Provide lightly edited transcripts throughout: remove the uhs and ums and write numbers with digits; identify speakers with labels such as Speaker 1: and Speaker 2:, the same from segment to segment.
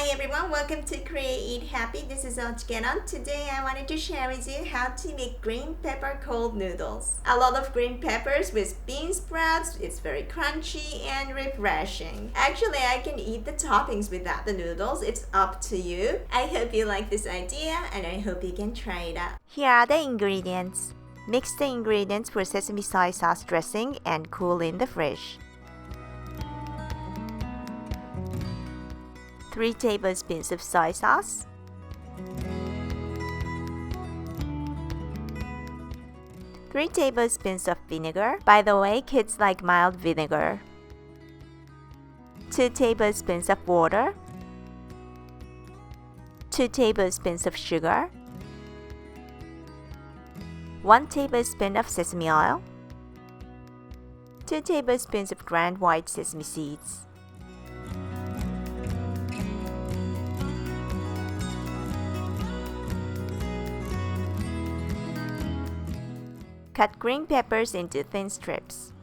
Speaker 1: Hi everyone, welcome to Create Eat Happy. This is OCHIKERON. Today I wanted to share with you how to make green pepper cold noodles. A lot of green peppers with bean sprouts. It's very crunchy and refreshing. Actually, I can eat the toppings without the noodles. It's up to you. I hope you like this idea and I hope you can try it out. Here are the ingredients. Mix the ingredients for sesame soy sauce dressing and cool in the fridge. 3 tablespoons of soy sauce, 3 tablespoons of vinegar. By the way, kids like mild vinegar. 2 tablespoons of water, 2 tablespoons of sugar, 1 tablespoon of sesame oil, 2 tablespoons of ground white sesame seeds. Cut green peppers into thin strips.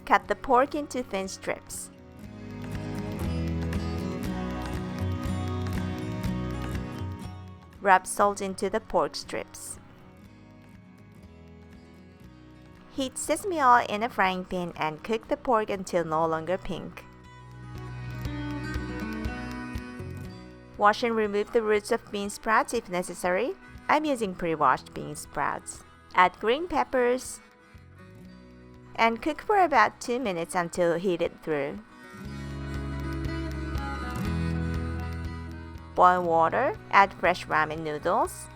Speaker 1: Cut the pork into thin strips. Rub salt into the pork strips. Heat sesame oil in a frying pan and cook the pork until no longer pink. Wash and remove the roots of bean sprouts if necessary. I'm using pre-washed bean sprouts. Add green peppers and cook for about 2 minutes until heated through. Boil water, add fresh ramen noodles.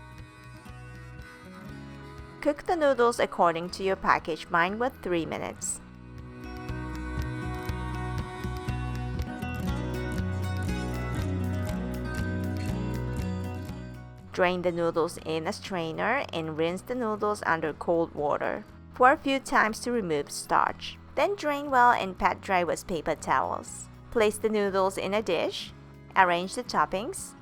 Speaker 1: Cook the noodles according to your package. Mine was 3 minutes. Drain the noodles in a strainer and rinse the noodles under cold water. Pour a few times to remove starch. Then drain well and pat dry with paper towels. Place the noodles in a dish. Arrange the toppings.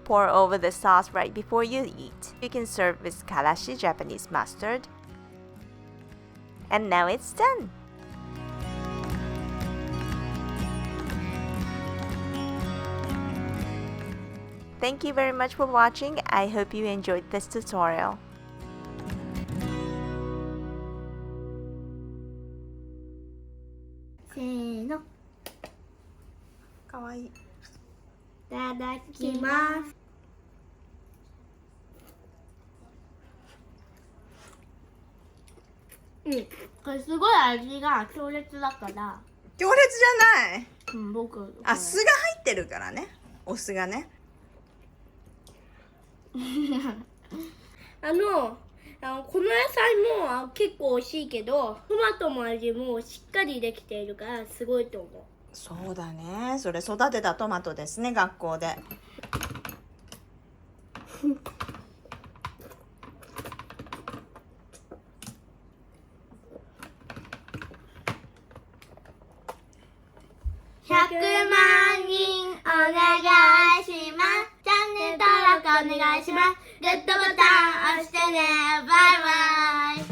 Speaker 1: Pour over the sauce right before you eat. You can serve with karashi Japanese mustard. And now it's done! Thank you very much for watching. I hope you enjoyed this tutorial. Kawaii.
Speaker 2: いただきます。これすごい味が強烈だから。
Speaker 1: 強烈じゃない。
Speaker 2: 僕。
Speaker 1: あ、酢が入ってるからね。お酢がね。
Speaker 2: この野菜も結構美味しいけど、トマトも味もしっかりできているからすごいと思う。
Speaker 1: そうだね。それ育てたトマトですね、学校で。
Speaker 2: 100万人お願いします。チャンネル登録お願いします。グッドボタン押してね。バイバイ。